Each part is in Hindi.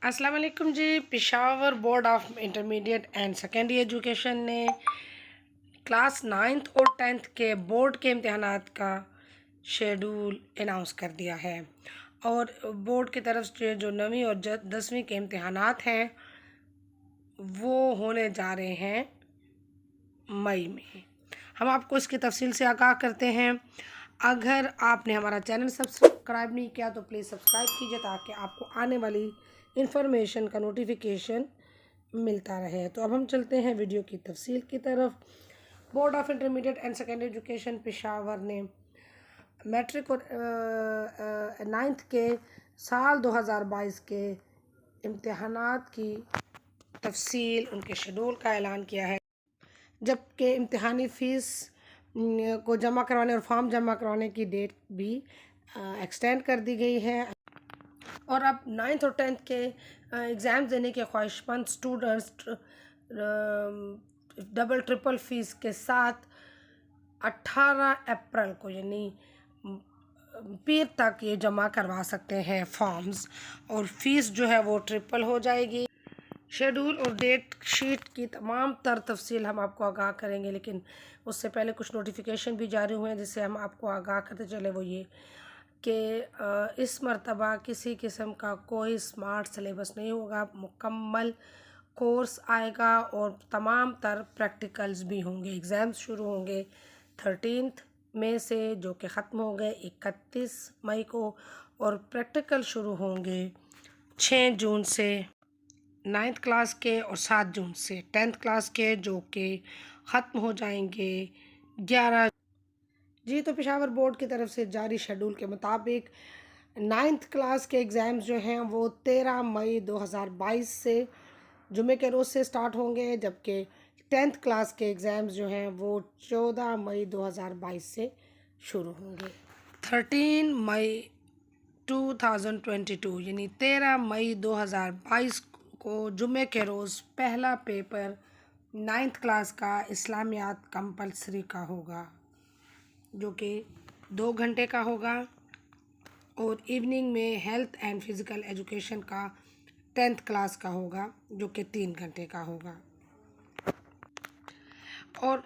अस्सलाम वालेकुम जी। Peshawar board of intermediate and secondary education ने क्लास 9th और 10th के बोर्ड के इम्तहानात का शेड्यूल अनाउंस कर दिया है। और बोर्ड की तरफ से जो 9वीं और 10वीं के इम्तहानात हैं वो होने जा रहे हैं मई में। हम आपको इसकी तफसील से आगाह करते हैं। अगर आपने हमारा चैनल सब्सक्राइब नहीं किया तो प्लीज़ सब्सक्राइब कीजिए ताकि आपको आने वाली इंफॉर्मेशन का नोटिफिकेशन मिलता रहे। तो अब हम चलते हैं वीडियो की तफसील की तरफ। Board of intermediate and secondary education Peshawar ने मैट्रिक और 9th के साल 2022 के इम्तहानात की तफसील उनके शेड्यूल का ऐलान किया है, जबकि इम्तहानी फ़ीस को जमा करवाने और फॉर्म जमा करवाने की डेट भी एक्सटेंड कर दी गई है। और अब 9th और 10th के एग्ज़ाम देने के ख्वाहिशमंद स्टूडेंट्स डबल ट्रिपल फ़ीस के साथ 18 अप्रैल को यानी पीर तक ये जमा करवा सकते हैं फॉर्म्स, और फ़ीस जो है वो ट्रिपल हो जाएगी। शेड्यूल और डेट शीट की तमाम तर तफसील हम आपको आगाह करेंगे, लेकिन उससे पहले कुछ नोटिफिकेशन भी जारी हुए हैं जिससे हम आपको आगाह करते चले। वो ये कि इस मरतबा किसी किस्म का कोई स्मार्ट सिलेबस नहीं होगा, मुकम्मल कोर्स आएगा और तमाम तर प्रैक्टिकल्स भी होंगे। एग्ज़ाम्स शुरू होंगे 13 मई से, जो कि ख़त्म हो गए 31 मई को, और प्रैक्टिकल शुरू होंगे 6 जून से 9th क्लास के और 7 जून से 10th क्लास के, जो कि ख़त्म हो जाएंगे 11। जी, तो पेशावर बोर्ड की तरफ से जारी शेड्यूल के मुताबिक 9th क्लास के एग्ज़ाम्स जो हैं वो 13 मई 2022 से जुमे के रोज़ से स्टार्ट होंगे, जबकि 10th क्लास के एग्ज़ाम्स जो हैं वो 14 मई 2022 से शुरू होंगे। 13 मई 2022 यानी 13 मई 2022 को जुमे के रोज़ पहला पेपर 9th क्लास का इस्लामियात कंपलसरी का होगा, जो कि 2 घंटे का होगा। और इवनिंग में हेल्थ एंड फिज़िकल एजुकेशन का 10th क्लास का होगा, जो कि 3 घंटे का होगा। और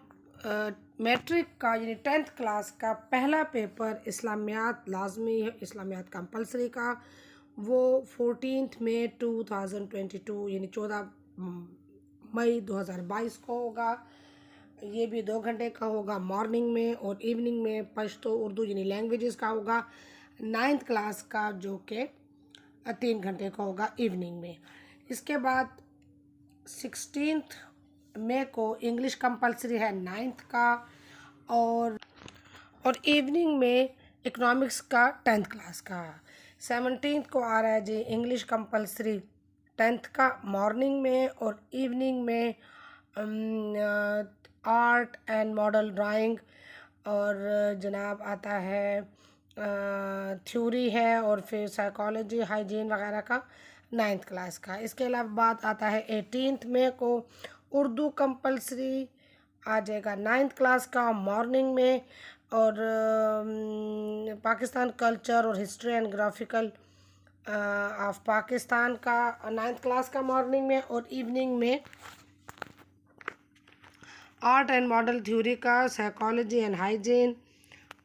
मैट्रिक का यानी 10th क्लास का पहला पेपर इस्लामियात लाजमी है, इस्लामियात कंपलसरी का, वो 14 मई 2022 यानी 14 मई 2022 को होगा। ये भी 2 घंटे का होगा मॉर्निंग में, और इवनिंग में पश्तो उर्दू यानी लैंग्वेजेस का होगा 9th क्लास का, जो कि 3 घंटे का होगा इवनिंग में। इसके बाद 16 मई को इंग्लिश कंपलसरी है 9th का, और इवनिंग में इकोनॉमिक्स का 10th क्लास का। 17 को आ रहा है जी इंग्लिश कंपलसरी 10th का मॉर्निंग में, और इवनिंग में आर्ट एंड मॉडल ड्राइंग, और जनाब आता है थ्योरी है, और फिर साइकोलॉजी हाइजीन वगैरह का 9th क्लास का। इसके अलावा बात आता है 18 मई को उर्दू कंपलसरी आ जाएगा 9th क्लास का मॉर्निंग में, और पाकिस्तान कल्चर और history and graphical of Pakistan का 9th क्लास का मॉर्निंग में, और इवनिंग में आर्ट एंड मॉडल थ्योरी का, साइकोलॉजी एंड हाइजीन,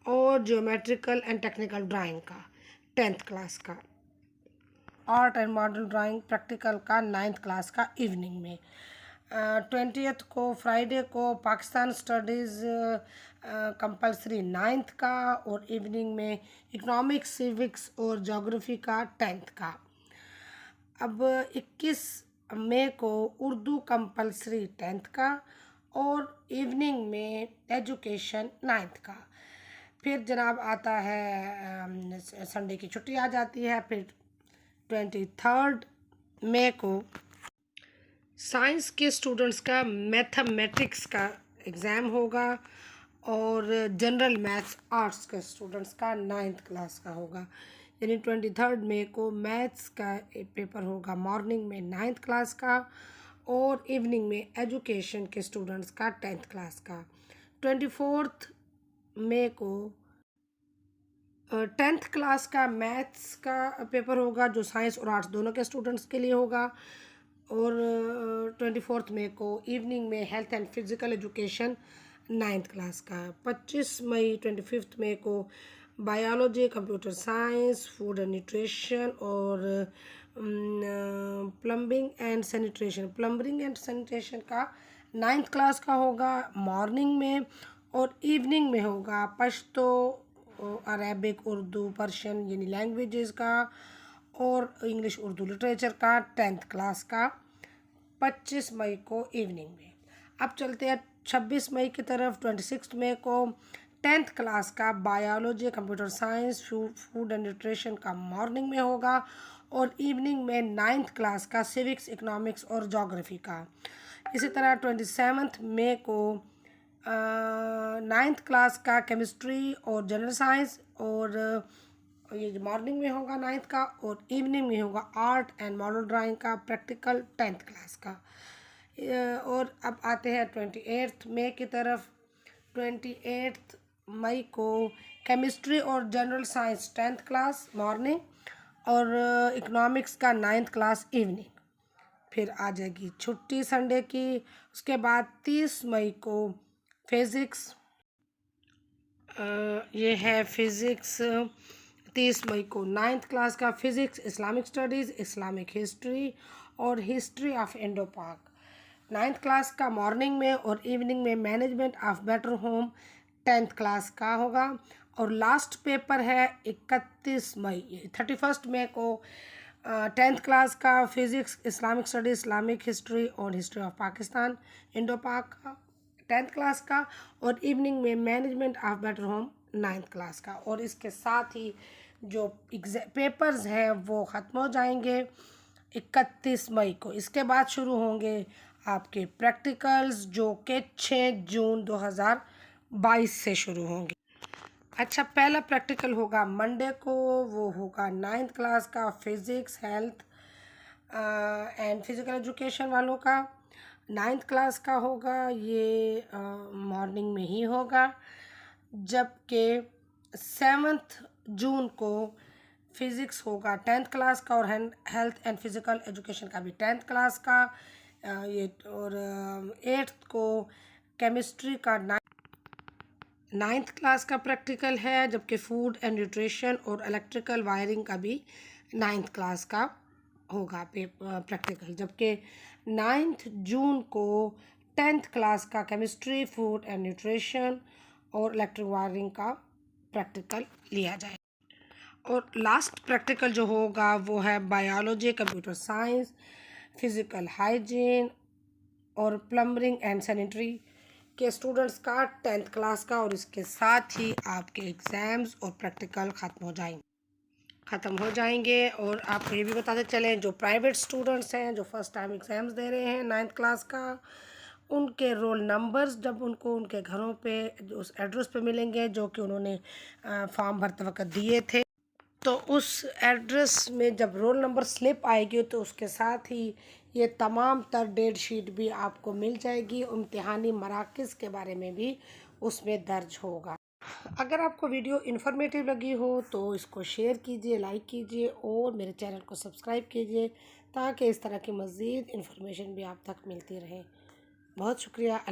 और ज्योमेट्रिकल एंड टेक्निकल ड्राइंग का 10th क्लास का। Art and model drawing practical का 9th क्लास का इवनिंग में। 20th को फ्राइडे को पाकिस्तान स्टडीज़ कंपलसरी 9th का, और इवनिंग में इकोनॉमिक्स सिविक्स और जोग्राफ़ी का 10th का। अब 21 मई को उर्दू कंपलसरी 10th का, और इवनिंग में एजुकेशन 9th का। फिर जनाब आता है संडे की छुट्टी आ जाती है। फिर 23 मई को साइंस के स्टूडेंट्स का मैथमेटिक्स का एग्ज़ाम होगा, और जनरल मैथ्स आर्ट्स के स्टूडेंट्स का 9th क्लास का होगा। यानी 23 मई को मैथ्स का पेपर होगा मॉर्निंग में 9th क्लास का, और इवनिंग में एजुकेशन के स्टूडेंट्स का 10th क्लास का। 24 मई को 10th क्लास का मैथ्स का पेपर होगा जो साइंस और आर्ट्स दोनों के स्टूडेंट्स के लिए होगा। और 24 मई को इवनिंग में health and physical education 9th class का। 25 मई 25 मई को biology, computer science, food and nutrition और प्लम्बिंग एंड सैनिटेशन का 9th क्लास का होगा मॉर्निंग में। और इवनिंग में होगा पश्तो, अरेबिक, उर्दू, पर्शियन यानी लैंग्वेजेस का और इंग्लिश उर्दू लिटरेचर का 10th क्लास का 25 मई को इवनिंग में। अब चलते हैं 26 मई की तरफ। 26 मई को 10th क्लास का biology, computer science, food and nutrition का मॉर्निंग में होगा और इवनिंग में 9th क्लास का सिविक्स, इकोनॉमिक्स और जोग्राफ़ी का। इसी तरह 27 मई को 9th क्लास का केमिस्ट्री और जनरल साइंस और ये मॉर्निंग में होगा 9th का। और इवनिंग में होगा आर्ट एंड मॉडल ड्राइंग का प्रैक्टिकल 10th क्लास का। और अब आते हैं 28 मई की तरफ। 28 मई को केमिस्ट्री और general science 10th class morning और इकोनॉमिक्स का 9th क्लास इवनिंग। फिर आ जाएगी छुट्टी संडे की। उसके बाद 30 मई को फिज़िक्स, ये है फिज़िक्स। 30 मई को 9th क्लास का physics, Islamic studies, Islamic history और हिस्ट्री ऑफ इंडो पाक 9th क्लास का मॉर्निंग में। और इवनिंग में management of better home 10th class का होगा। और लास्ट पेपर है 31 मई 31 मई को 10th क्लास का physics, Islamic study, Islamic history और हिस्ट्री ऑफ पाकिस्तान इंडो पाक का 10th क्लास का। और इवनिंग में management of better home 9th class का। और इसके साथ ही जो पेपर्स हैं वो ख़त्म हो जाएंगे 31 मई को। इसके बाद शुरू होंगे आपके प्रैक्टिकल्स जो कि 6 जून 2022 से शुरू होंगे। अच्छा, पहला प्रैक्टिकल होगा मंडे को, वो होगा 9th क्लास का physics, health and physical education वालों का 9th क्लास का होगा। ये मॉर्निंग में ही होगा। जबकि 7 जून को फिज़िक्स होगा 10th क्लास का और हेल्थ एंड फिज़िकल एजुकेशन का भी 10th क्लास का। ये और 8th को केमिस्ट्री का 9th क्लास का प्रैक्टिकल है। जबकि फूड एंड न्यूट्रिशन और इलेक्ट्रिकल वायरिंग का भी 9th क्लास का होगा प्रैक्टिकल। जबकि 9 जून को 10th क्लास का केमिस्ट्री, फूड एंड न्यूट्रिशन और इलेक्ट्रिक वायरिंग का प्रैक्टिकल लिया जाए। और लास्ट प्रैक्टिकल जो होगा वो है biology, computer science, physical hygiene और प्लम्बिंग एंड सैनिटरी के स्टूडेंट्स का 10th क्लास का। और इसके साथ ही आपके एग्ज़ाम्स और प्रैक्टिकल ख़त्म हो जाएंगे। और आपको ये भी बताते चलें, जो प्राइवेट स्टूडेंट्स हैं जो फर्स्ट टाइम एग्ज़ाम्स दे रहे हैं 9th क्लास का, उनके रोल नंबर्स जब उनको उनके घरों पे उस एड्रेस पे मिलेंगे जो कि उन्होंने फॉर्म भरते वक्त दिए थे, तो उस एड्रेस में जब रोल नंबर स्लिप आएगी तो उसके साथ ही ये तमाम तर डेट शीट भी आपको मिल जाएगी। इम्तिहानी मराकज़ के बारे में भी उसमें दर्ज होगा। अगर आपको वीडियो इन्फॉर्मेटिव लगी हो तो इसको शेयर कीजिए, लाइक कीजिए और मेरे चैनल को सब्सक्राइब कीजिए ताकि इस तरह की मज़ीद इन्फॉर्मेशन भी आप तक मिलती रहे। बहुत शुक्रिया।